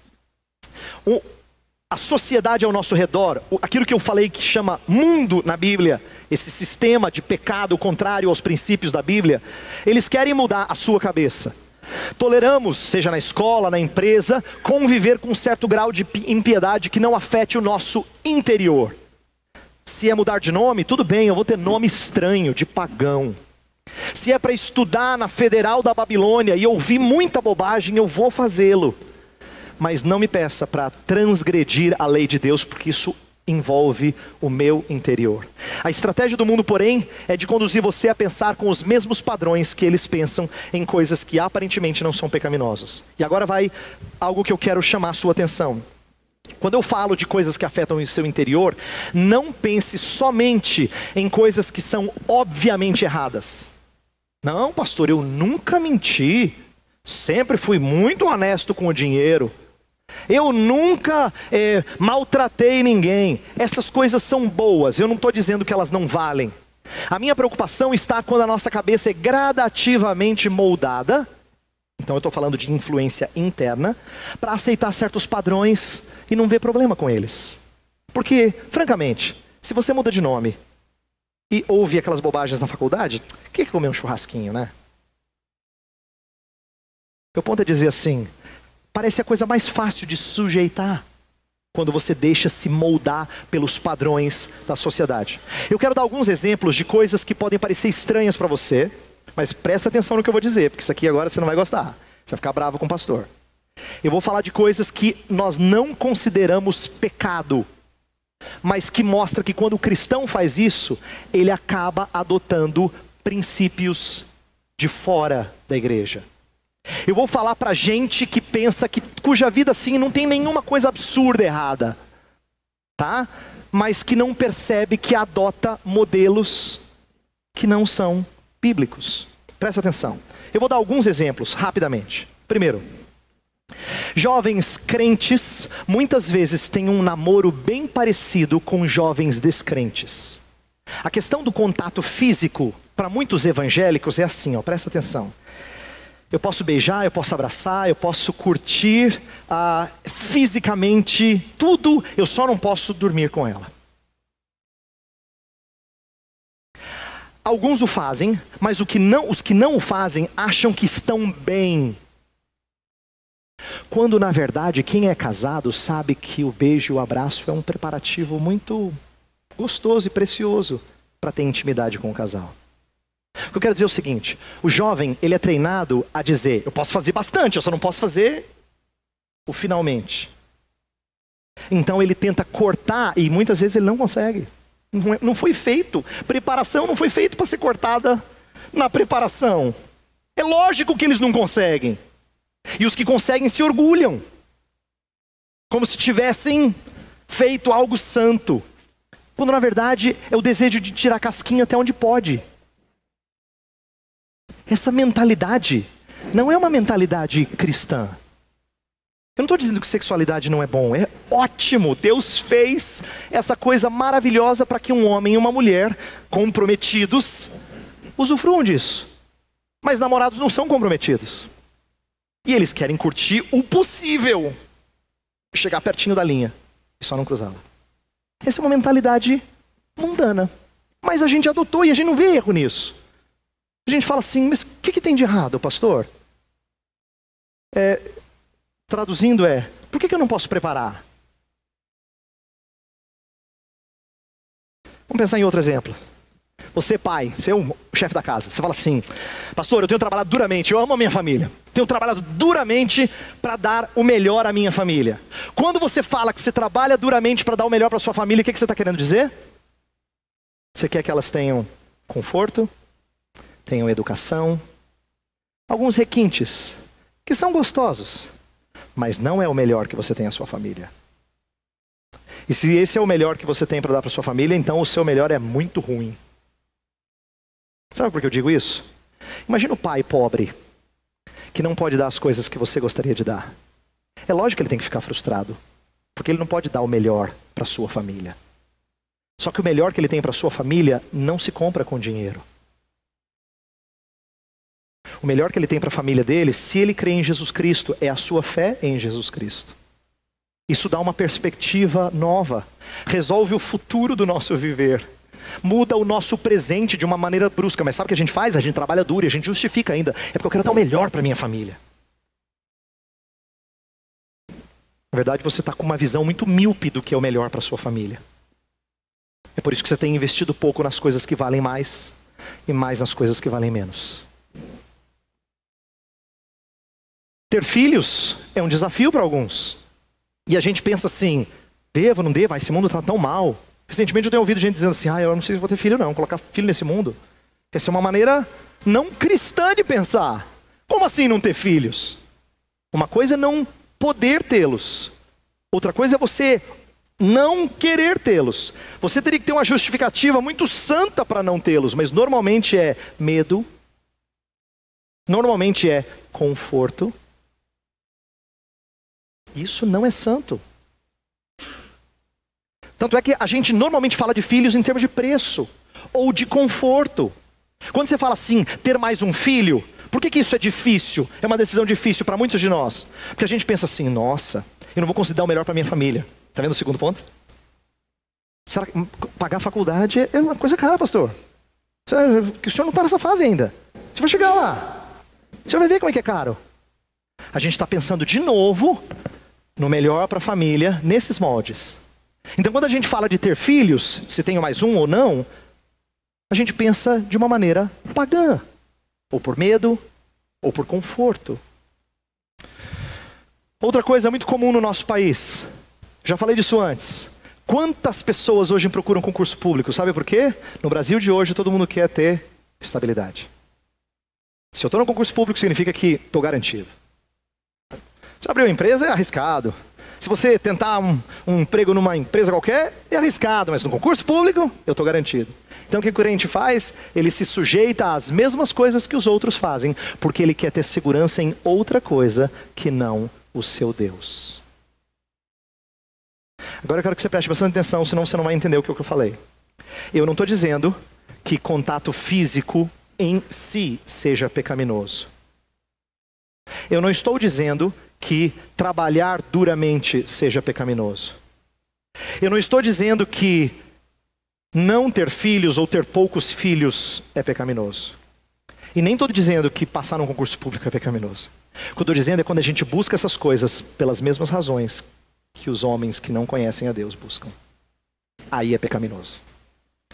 A sociedade ao nosso redor, aquilo que eu falei que chama mundo na Bíblia, esse sistema de pecado contrário aos princípios da Bíblia, eles querem mudar a sua cabeça. Toleramos, seja na escola, na empresa, conviver com um certo grau de impiedade que não afete o nosso interior. Se é mudar de nome, tudo bem, eu vou ter nome estranho, de pagão. Se é para estudar na Federal da Babilônia e ouvir muita bobagem, eu vou fazê-lo. Mas não me peça para transgredir a lei de Deus, porque isso envolve o meu interior. A estratégia do mundo, porém, é de conduzir você a pensar com os mesmos padrões que eles pensam em coisas que aparentemente não são pecaminosas. E agora vai algo que eu quero chamar a sua atenção. Quando eu falo de coisas que afetam o seu interior, não pense somente em coisas que são obviamente erradas. Não, pastor, eu nunca menti. Sempre fui muito honesto com o dinheiro. Eu nunca maltratei ninguém. Essas coisas são boas, eu não estou dizendo que elas não valem. A minha preocupação está quando a nossa cabeça é gradativamente moldada. Então eu estou falando de influência interna, para aceitar certos padrões e não ver problema com eles. Porque, francamente, se você muda de nome e ouve aquelas bobagens na faculdade, o que é comer um churrasquinho, né? Meu ponto é dizer assim, parece a coisa mais fácil de sujeitar quando você deixa se moldar pelos padrões da sociedade. Eu quero dar alguns exemplos de coisas que podem parecer estranhas para você, mas presta atenção no que eu vou dizer, porque isso aqui agora você não vai gostar. Você vai ficar bravo com o pastor. Eu vou falar de coisas que nós não consideramos pecado, mas que mostra que quando o cristão faz isso, ele acaba adotando princípios de fora da igreja. Eu vou falar para gente que pensa cuja vida assim não tem nenhuma coisa absurda errada, tá? Mas que não percebe que adota modelos que não são bíblicos. Presta atenção. Eu vou dar alguns exemplos rapidamente. Primeiro, jovens crentes muitas vezes têm um namoro bem parecido com jovens descrentes. A questão do contato físico para muitos evangélicos é assim, ó, presta atenção. Eu posso beijar, eu posso abraçar, eu posso curtir fisicamente tudo, eu só não posso dormir com ela. Alguns o fazem, mas os que não o fazem acham que estão bem. Quando na verdade quem é casado sabe que o beijo e o abraço é um preparativo muito gostoso e precioso para ter intimidade com o casal. O que eu quero dizer é o seguinte, o jovem ele é treinado a dizer, eu posso fazer bastante, eu só não posso fazer o finalmente. Então ele tenta cortar e muitas vezes ele não consegue. Não foi feito, preparação não foi feito para ser cortada na preparação. É lógico que eles não conseguem. E os que conseguem se orgulham, como se tivessem feito algo santo, quando na verdade é o desejo de tirar a casquinha até onde pode. Essa mentalidade não é uma mentalidade cristã. Eu não estou dizendo que sexualidade não é bom, é ótimo. Deus fez essa coisa maravilhosa para que um homem e uma mulher comprometidos usufruam disso. Mas namorados não são comprometidos. E eles querem curtir o possível. Chegar pertinho da linha e só não cruzá-la. Essa é uma mentalidade mundana. Mas a gente adotou e a gente não vê erro nisso. A gente fala assim, mas o que tem de errado, pastor? Traduzindo por que eu não posso preparar? Vamos pensar em outro exemplo. Você, pai, você é o chefe da casa. Você fala assim, pastor, eu tenho trabalhado duramente, eu amo a minha família. Tenho trabalhado duramente para dar o melhor à minha família. Quando você fala que você trabalha duramente para dar o melhor para sua família, o que você está querendo dizer? Você quer que elas tenham conforto, tenham educação, alguns requintes, que são gostosos, mas não é o melhor que você tem à sua família. E se esse é o melhor que você tem para dar para sua família, então o seu melhor é muito ruim. Sabe por que eu digo isso? Imagina o pai pobre, que não pode dar as coisas que você gostaria de dar. É lógico que ele tem que ficar frustrado, porque ele não pode dar o melhor para a sua família. Só que o melhor que ele tem para a sua família não se compra com dinheiro. O melhor que ele tem para a família dele, se ele crê em Jesus Cristo, é a sua fé em Jesus Cristo. Isso dá uma perspectiva nova, resolve o futuro do nosso viver. Muda o nosso presente de uma maneira brusca. Mas sabe o que a gente faz? A gente trabalha duro e a gente justifica ainda. É porque eu quero dar o melhor para minha família. Na verdade, você está com uma visão muito míope do que é o melhor para sua família. É por isso que você tem investido pouco nas coisas que valem mais e mais nas coisas que valem menos. Ter filhos é um desafio para alguns. E a gente pensa assim, devo, não devo? Esse mundo está tão mal. Recentemente eu tenho ouvido gente dizendo assim, eu não sei se vou ter filho não, colocar filho nesse mundo. Essa é uma maneira não cristã de pensar. Como assim não ter filhos? Uma coisa é não poder tê-los. Outra coisa é você não querer tê-los. Você teria que ter uma justificativa muito santa para não tê-los, mas normalmente é medo, normalmente é conforto. Isso não é santo. Tanto é que a gente normalmente fala de filhos em termos de preço ou de conforto. Quando você fala assim, ter mais um filho, por que isso é difícil? É uma decisão difícil para muitos de nós. Porque a gente pensa assim, nossa, eu não vou conseguir dar o melhor para minha família. Está vendo o segundo ponto? Será que pagar a faculdade é uma coisa cara, pastor? O senhor não está nessa fase ainda. Você vai chegar lá. Você vai ver como é que é caro. A gente está pensando de novo no melhor para a família, nesses moldes. Então quando a gente fala de ter filhos, se tenho mais um ou não, a gente pensa de uma maneira pagã. Ou por medo, ou por conforto. Outra coisa muito comum no nosso país, já falei disso antes. Quantas pessoas hoje procuram concurso público? Sabe por quê? No Brasil de hoje todo mundo quer ter estabilidade. Se eu estou no concurso público significa que estou garantido. Se abrir uma empresa é arriscado. Se você tentar um emprego numa empresa qualquer, é arriscado. Mas no concurso público, eu estou garantido. Então o que o crente faz? Ele se sujeita às mesmas coisas que os outros fazem. Porque ele quer ter segurança em outra coisa que não o seu Deus. Agora eu quero que você preste bastante atenção, senão você não vai entender o que eu falei. Eu não estou dizendo que contato físico em si seja pecaminoso. Eu não estou dizendo que trabalhar duramente seja pecaminoso. Eu não estou dizendo que não ter filhos ou ter poucos filhos é pecaminoso. E nem estou dizendo que passar num concurso público é pecaminoso. O que eu estou dizendo é quando a gente busca essas coisas pelas mesmas razões que os homens que não conhecem a Deus buscam. Aí é pecaminoso.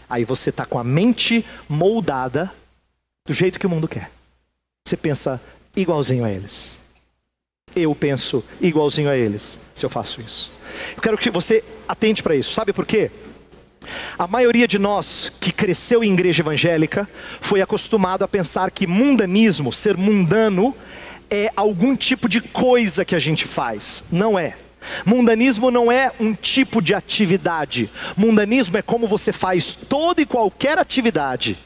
Aí você está com a mente moldada do jeito que o mundo quer. Você pensa igualzinho a eles. Eu penso igualzinho a eles se eu faço isso. Eu quero que você atente para isso. Sabe por quê? A maioria de nós que cresceu em igreja evangélica foi acostumado a pensar que mundanismo, ser mundano, é algum tipo de coisa que a gente faz. Não é. Mundanismo não é um tipo de atividade. Mundanismo é como você faz toda e qualquer atividade.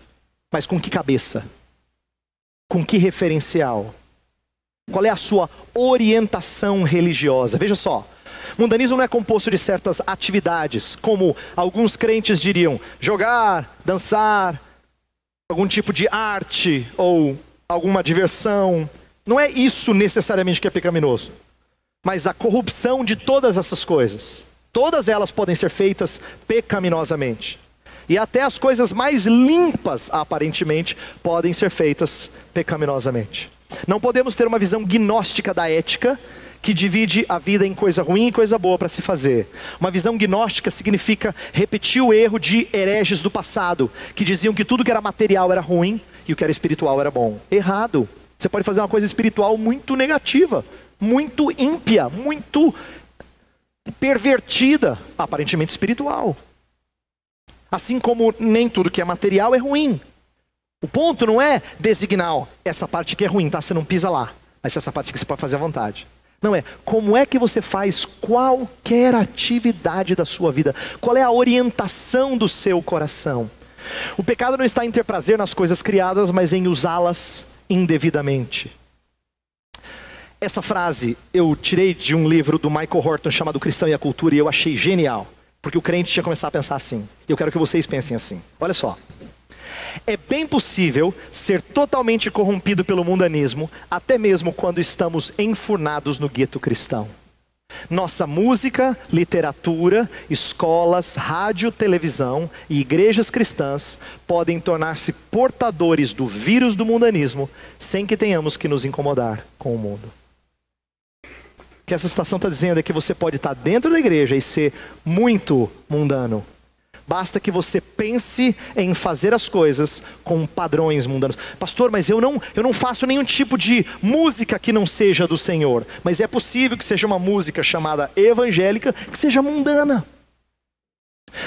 Mas com que cabeça? Com que referencial? Qual é a sua orientação religiosa? Veja só, mundanismo não é composto de certas atividades, como alguns crentes diriam, jogar, dançar, algum tipo de arte ou alguma diversão. Não é isso necessariamente que é pecaminoso, mas a corrupção de todas essas coisas. Todas elas podem ser feitas pecaminosamente. E até as coisas mais limpas, aparentemente, podem ser feitas pecaminosamente. Não podemos ter uma visão gnóstica da ética, que divide a vida em coisa ruim e coisa boa para se fazer. Uma visão gnóstica significa repetir o erro de hereges do passado, que diziam que tudo que era material era ruim e o que era espiritual era bom. Errado. Você pode fazer uma coisa espiritual muito negativa, muito ímpia, muito pervertida, aparentemente espiritual. Assim como nem tudo que é material é ruim. O ponto não é designar, essa parte que é ruim, tá? Você não pisa lá. Mas essa parte que você pode fazer à vontade. Não é, como é que você faz qualquer atividade da sua vida? Qual é a orientação do seu coração? O pecado não está em ter prazer nas coisas criadas, mas em usá-las indevidamente. Essa frase eu tirei de um livro do Michael Horton chamado Cristão e a Cultura, e eu achei genial. Porque o crente tinha que começar a pensar assim. E eu quero que vocês pensem assim. Olha só. É bem possível ser totalmente corrompido pelo mundanismo, até mesmo quando estamos enfurnados no gueto cristão. Nossa música, literatura, escolas, rádio, televisão e igrejas cristãs podem tornar-se portadores do vírus do mundanismo, sem que tenhamos que nos incomodar com o mundo. O que essa citação está dizendo é que você pode estar dentro da igreja e ser muito mundano. Basta que você pense em fazer as coisas com padrões mundanos. Pastor, mas eu não faço nenhum tipo de música que não seja do Senhor. Mas é possível que seja uma música chamada evangélica que seja mundana.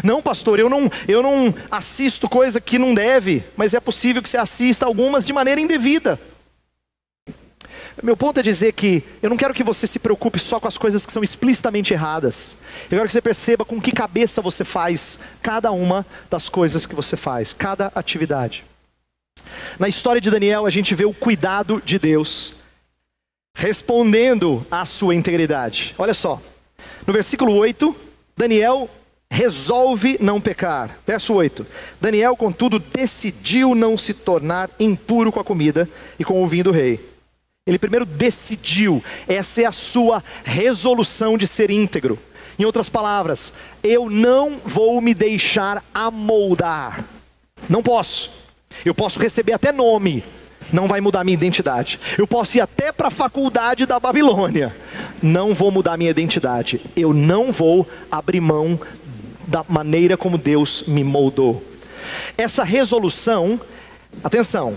Não, pastor, eu não assisto coisa que não deve. Mas é possível que você assista algumas de maneira indevida. Meu ponto é dizer que eu não quero que você se preocupe só com as coisas que são explicitamente erradas. Eu quero que você perceba com que cabeça você faz cada uma das coisas que você faz, cada atividade. Na história de Daniel, a gente vê o cuidado de Deus respondendo à sua integridade. Olha só, no versículo 8, Daniel resolve não pecar. Verso 8, Daniel, contudo, decidiu não se tornar impuro com a comida e com o vinho do rei. Ele primeiro decidiu, essa é a sua resolução de ser íntegro. Em outras palavras, eu não vou me deixar amoldar. Não posso. Eu posso receber até nome, não vai mudar minha identidade. Eu posso ir até para a faculdade da Babilônia, não vou mudar minha identidade. Eu não vou abrir mão da maneira como Deus me moldou. Essa resolução, atenção,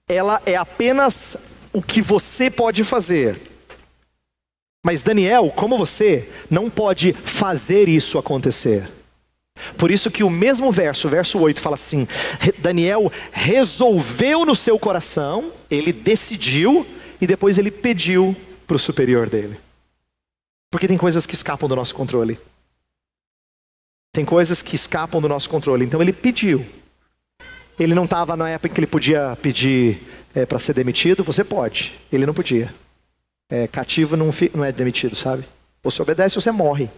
ela é apenas o que você pode fazer. Mas Daniel, como você, não pode fazer isso acontecer. Por isso que o mesmo verso 8 fala assim: Daniel resolveu no seu coração, ele decidiu, e depois ele pediu para o superior dele. Porque tem coisas que escapam do nosso controle. Tem coisas que escapam do nosso controle. Então ele pediu. Ele não estava na época em que ele podia pedir para ser demitido. Você pode, ele não podia. Cativo não é demitido, sabe? Ou você obedece ou você morre.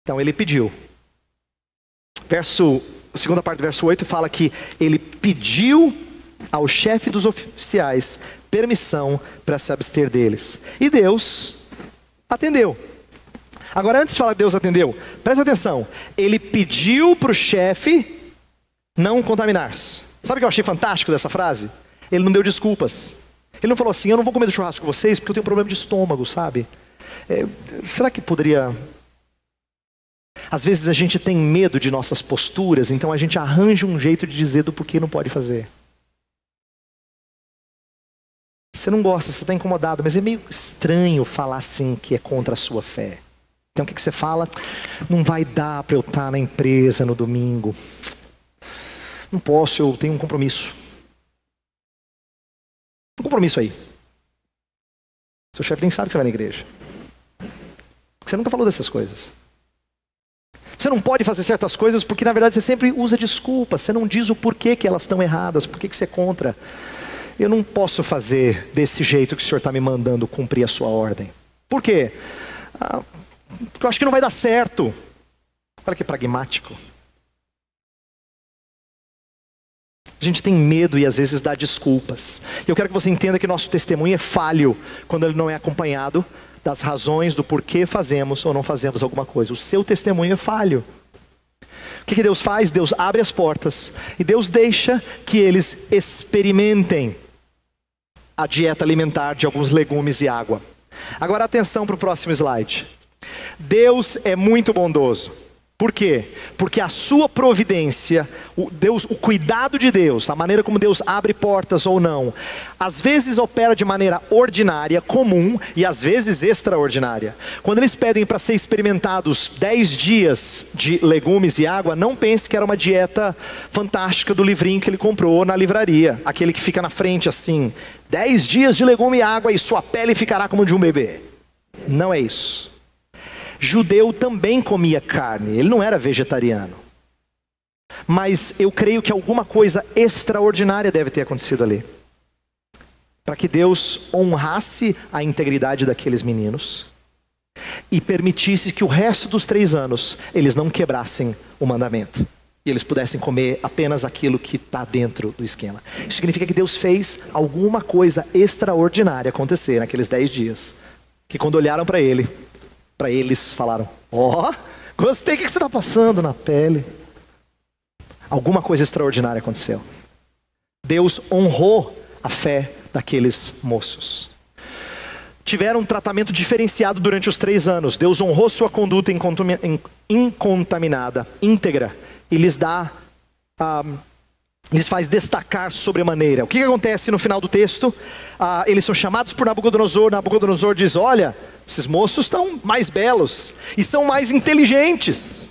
Então ele pediu. A segunda parte do verso 8 fala que ele pediu ao chefe dos oficiais permissão para se abster deles. E Deus atendeu. Agora, antes de falar que Deus atendeu, presta atenção. Ele pediu para o chefe não contaminar-se. Sabe o que eu achei fantástico dessa frase? Ele não deu desculpas. Ele não falou assim: eu não vou comer do churrasco com vocês porque eu tenho um problema de estômago, sabe? Será que poderia... Às vezes a gente tem medo de nossas posturas, então a gente arranja um jeito de dizer do porquê não pode fazer. Você não gosta, você está incomodado, mas é meio estranho falar assim que é contra a sua fé. Então o que você fala? Não vai dar para eu estar na empresa no domingo. Não posso, eu tenho um compromisso. Um compromisso aí. Seu chefe nem sabe que você vai na igreja. Você nunca falou dessas coisas. Você não pode fazer certas coisas porque na verdade você sempre usa desculpas. Você não diz o porquê que elas estão erradas, porquê que você é contra. Eu não posso fazer desse jeito que o Senhor está me mandando cumprir a sua ordem. Por quê? Porque eu acho que não vai dar certo. Olha que pragmático. A gente tem medo e às vezes dá desculpas. Eu quero que você entenda que nosso testemunho é falho quando ele não é acompanhado das razões do porquê fazemos ou não fazemos alguma coisa. O seu testemunho é falho. O que Deus faz? Deus abre as portas e Deus deixa que eles experimentem a dieta alimentar de alguns legumes e água. Agora atenção para o próximo slide. Deus é muito bondoso. Por quê? Porque a sua providência, o cuidado de Deus, a maneira como Deus abre portas ou não, às vezes opera de maneira ordinária, comum, e às vezes extraordinária. Quando eles pedem para ser experimentados 10 dias de legumes e água, não pense que era uma dieta fantástica do livrinho que ele comprou na livraria, aquele que fica na frente assim, 10 dias de legume e água e sua pele ficará como de um bebê. Não é isso. Judeu também comia carne, ele não era vegetariano. Mas eu creio que alguma coisa extraordinária deve ter acontecido ali, para que Deus honrasse a integridade daqueles meninos e permitisse que o resto dos 3 anos eles não quebrassem o mandamento e eles pudessem comer apenas aquilo que está dentro do esquema. Isso significa que Deus fez alguma coisa extraordinária acontecer naqueles 10 dias, que quando olharam para eles falaram: ó, gostei, o que você está passando na pele? Alguma coisa extraordinária aconteceu. Deus honrou a fé daqueles moços. Tiveram um tratamento diferenciado durante os 3 anos. Deus honrou sua conduta incontaminada, íntegra, e lhes faz destacar sobremaneira. O que acontece no final do texto? Eles são chamados por Nabucodonosor. Nabucodonosor diz: olha, esses moços estão mais belos e são mais inteligentes.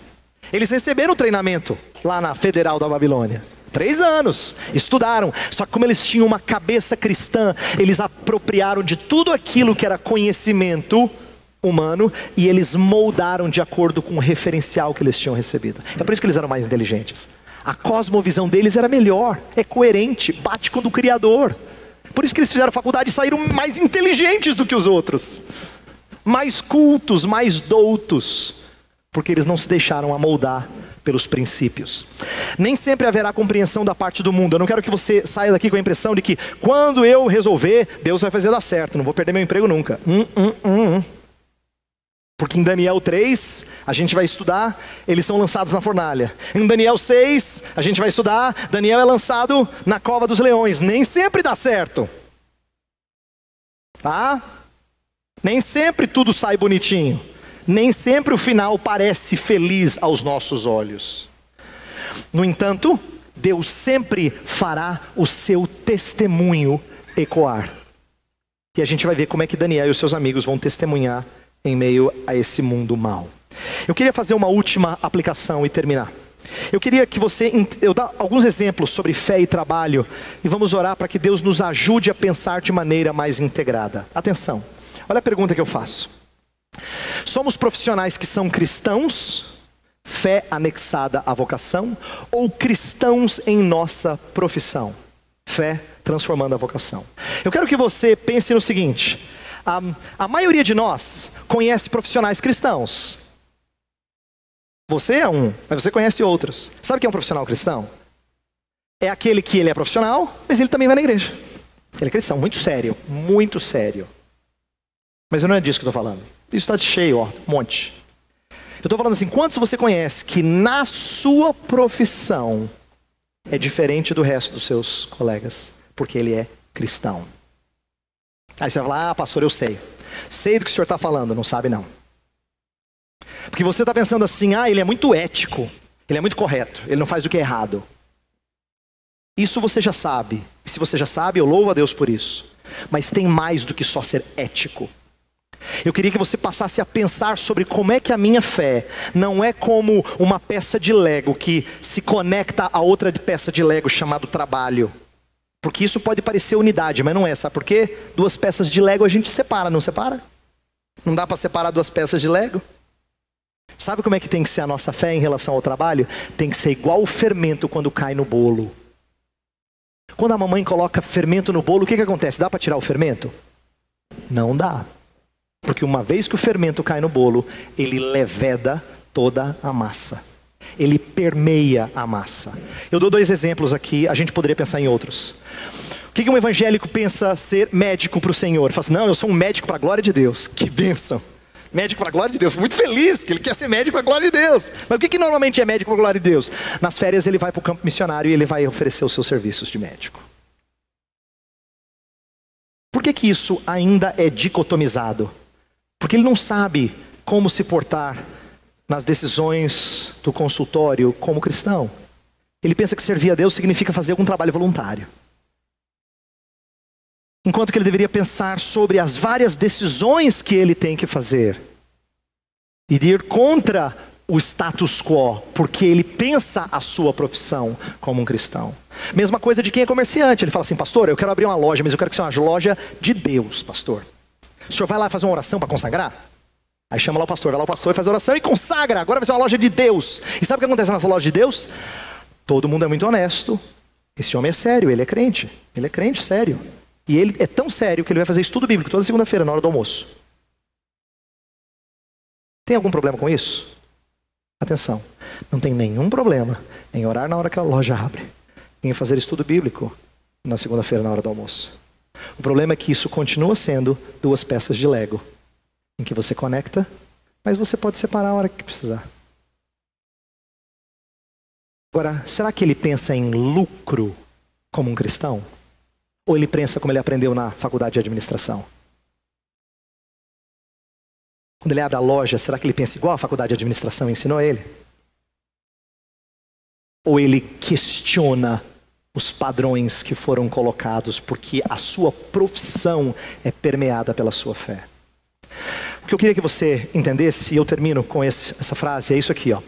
Eles receberam treinamento lá na Federal da Babilônia. 3 anos, estudaram. Só que como eles tinham uma cabeça cristã, eles apropriaram de tudo aquilo que era conhecimento humano e eles moldaram de acordo com o referencial que eles tinham recebido. É por isso que eles eram mais inteligentes. A cosmovisão deles era melhor, é coerente, bate com o do Criador. Por isso que eles fizeram faculdade e saíram mais inteligentes do que os outros, mais cultos, mais doutos, porque eles não se deixaram amoldar pelos princípios. Nem sempre haverá compreensão da parte do mundo. Eu não quero que você saia daqui com a impressão de que quando eu resolver, Deus vai fazer dar certo, não vou perder meu emprego nunca. Porque em Daniel 3, a gente vai estudar, eles são lançados na fornalha. Em Daniel 6, a gente vai estudar, Daniel é lançado na cova dos leões. Nem sempre dá certo. Tá? Nem sempre tudo sai bonitinho. Nem sempre o final parece feliz aos nossos olhos. No entanto, Deus sempre fará o seu testemunho ecoar. E a gente vai ver como é que Daniel e os seus amigos vão testemunhar em meio a esse mundo mau. Eu queria fazer uma última aplicação e terminar. Eu queria que eu dar alguns exemplos sobre fé e trabalho e vamos orar para que Deus nos ajude a pensar de maneira mais integrada. Atenção, olha a pergunta que eu faço. Somos profissionais que são cristãos, fé anexada à vocação, ou cristãos em nossa profissão, fé transformando a vocação? Eu quero que você pense no seguinte: a maioria de nós conhece profissionais cristãos. Você é um, mas você conhece outros. Sabe o que é um profissional cristão? É aquele que ele é profissional, mas ele também vai na igreja. Ele é cristão, muito sério, muito sério. Mas não é disso que eu estou falando. Isso está cheio, ó, um monte. Eu estou falando assim, quantos você conhece que na sua profissão é diferente do resto dos seus colegas? Porque ele é cristão. Aí você vai falar: pastor, eu sei. Sei do que o senhor está falando. Não sabe não. Porque você está pensando assim: ele é muito ético. Ele é muito correto. Ele não faz o que é errado. Isso você já sabe. E se você já sabe, eu louvo a Deus por isso. Mas tem mais do que só ser ético. Eu queria que você passasse a pensar sobre como é que a minha fé não é como uma peça de Lego que se conecta a outra peça de Lego chamado trabalho. Porque isso pode parecer unidade, mas não é. Sabe por quê? 2 peças de Lego a gente separa, não separa? Não dá para separar 2 peças de Lego? Sabe como é que tem que ser a nossa fé em relação ao trabalho? Tem que ser igual o fermento quando cai no bolo. Quando a mamãe coloca fermento no bolo, o que acontece? Dá para tirar o fermento? Não dá. Porque uma vez que o fermento cai no bolo, ele leveda toda a massa. ele permeia a massa. Eu dou 2 exemplos aqui, a gente poderia pensar em outros. O que um evangélico pensa ser médico para o Senhor? Ele fala assim, não, eu sou um médico para a glória de Deus. Que bênção! Médico para a glória de Deus, muito feliz que ele quer ser médico para a glória de Deus. Mas o que normalmente é médico para a glória de Deus? Nas férias ele vai para o campo missionário e ele vai oferecer os seus serviços de médico. Por que isso ainda é dicotomizado? Porque ele não sabe como se portar nas decisões do consultório como cristão. Ele pensa que servir a Deus significa fazer algum trabalho voluntário. Enquanto que ele deveria pensar sobre as várias decisões que ele tem que fazer. E de ir contra o status quo, porque ele pensa a sua profissão como um cristão. Mesma coisa de quem é comerciante. Ele fala assim, pastor, eu quero abrir uma loja, mas eu quero que seja uma loja de Deus, pastor. O senhor vai lá fazer uma oração para consagrar? Aí chama lá o pastor, vai lá o pastor, faz a oração e consagra. Agora vai ser uma loja de Deus. E sabe o que acontece nessa loja de Deus? Todo mundo é muito honesto. Esse homem é sério, ele é crente. Ele é crente sério. E ele é tão sério que ele vai fazer estudo bíblico toda segunda-feira, na hora do almoço. Tem algum problema com isso? Atenção, não tem nenhum problema em orar na hora que a loja abre, em fazer estudo bíblico na segunda-feira, na hora do almoço. O problema é que isso continua sendo 2 peças de Lego, em que você conecta, mas você pode separar a hora que precisar. Agora, será que ele pensa em lucro como um cristão? Ou ele pensa como ele aprendeu na faculdade de administração? Quando ele abre a loja, será que ele pensa igual a faculdade de administração ensinou ele? Ou ele questiona os padrões que foram colocados porque a sua profissão é permeada pela sua fé? O que eu queria que você entendesse, e eu termino com essa frase, é isso aqui, ó.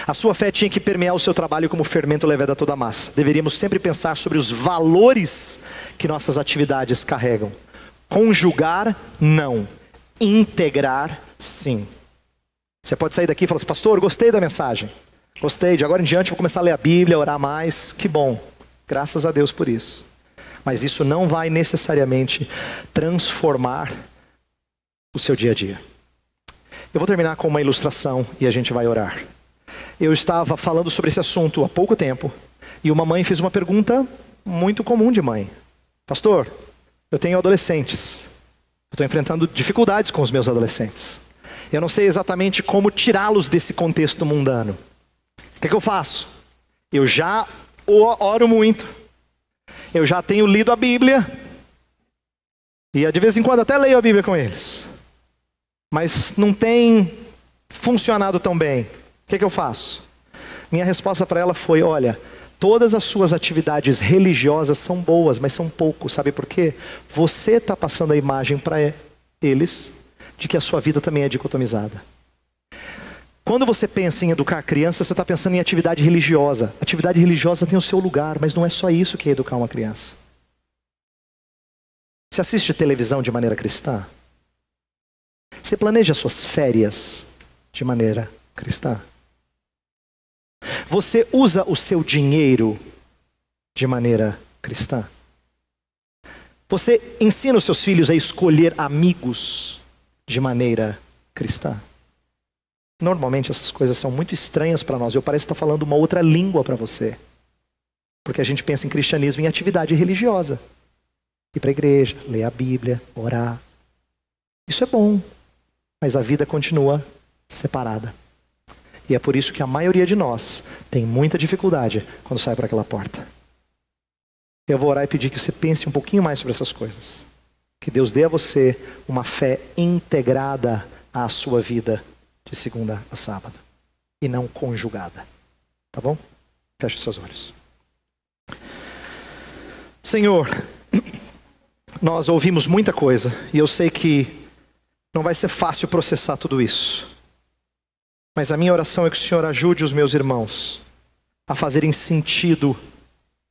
A sua fé tinha que permear o seu trabalho como fermento leveda toda a massa. Deveríamos sempre pensar sobre os valores que nossas atividades carregam. Conjugar, não. Integrar, sim. Você pode sair daqui e falar assim, pastor, gostei da mensagem. Gostei, de agora em diante vou começar a ler a Bíblia, orar mais. Que bom, graças a Deus por isso. Mas isso não vai necessariamente transformar o seu dia a dia. Eu vou terminar com uma ilustração e a gente vai orar. Eu estava falando sobre esse assunto há pouco tempo e uma mãe fez uma pergunta muito comum de mãe. Pastor, eu tenho adolescentes. Eu estou enfrentando dificuldades com os meus adolescentes. Eu não sei exatamente como tirá-los desse contexto mundano. O que eu faço? Eu já oro muito. Eu já tenho lido a Bíblia. E de vez em quando até leio a Bíblia com eles. Mas não tem funcionado tão bem. O que eu faço? Minha resposta para ela foi, olha, todas as suas atividades religiosas são boas, mas são pouco. Sabe por quê? Você está passando a imagem para eles de que a sua vida também é dicotomizada. Quando você pensa em educar criança, você está pensando em atividade religiosa. Atividade religiosa tem o seu lugar, mas não é só isso que é educar uma criança. Você assiste televisão de maneira cristã? Você planeja suas férias de maneira cristã? Você usa o seu dinheiro de maneira cristã? Você ensina os seus filhos a escolher amigos de maneira cristã? Normalmente essas coisas são muito estranhas para nós. Eu pareço estar falando uma outra língua para você. Porque a gente pensa em cristianismo em atividade religiosa. Ir para a igreja, ler a Bíblia, orar. Isso é bom. Mas a vida continua separada. E é por isso que a maioria de nós tem muita dificuldade quando sai por aquela porta. Eu vou orar e pedir que você pense um pouquinho mais sobre essas coisas. Que Deus dê a você uma fé integrada à sua vida de segunda a sábado. E não conjugada. Tá bom? Feche os seus olhos. Senhor, nós ouvimos muita coisa. E eu sei que não vai ser fácil processar tudo isso. Mas a minha oração é que o Senhor ajude os meus irmãos a fazerem sentido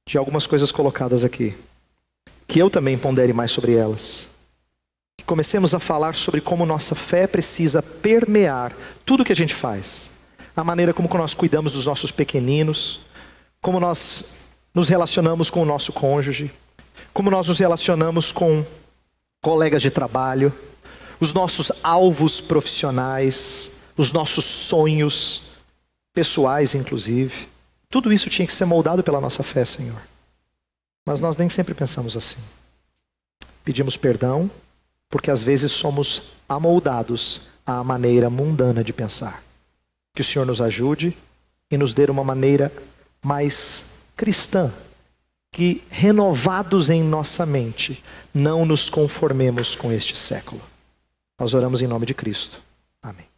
de algumas coisas colocadas aqui. Que eu também pondere mais sobre elas. Que comecemos a falar sobre como nossa fé precisa permear tudo que a gente faz. A maneira como nós cuidamos dos nossos pequeninos. Como nós nos relacionamos com o nosso cônjuge. Como nós nos relacionamos com colegas de trabalho. Os nossos alvos profissionais. Os nossos sonhos. pessoais inclusive. Tudo isso tinha que ser moldado pela nossa fé, Senhor. Mas nós nem sempre pensamos assim. Pedimos perdão, porque às vezes somos amoldados à maneira mundana de pensar. Que o Senhor nos ajude e nos dê uma maneira mais cristã, que renovados em nossa mente, não nos conformemos com este século. Nós oramos em nome de Cristo. Amém.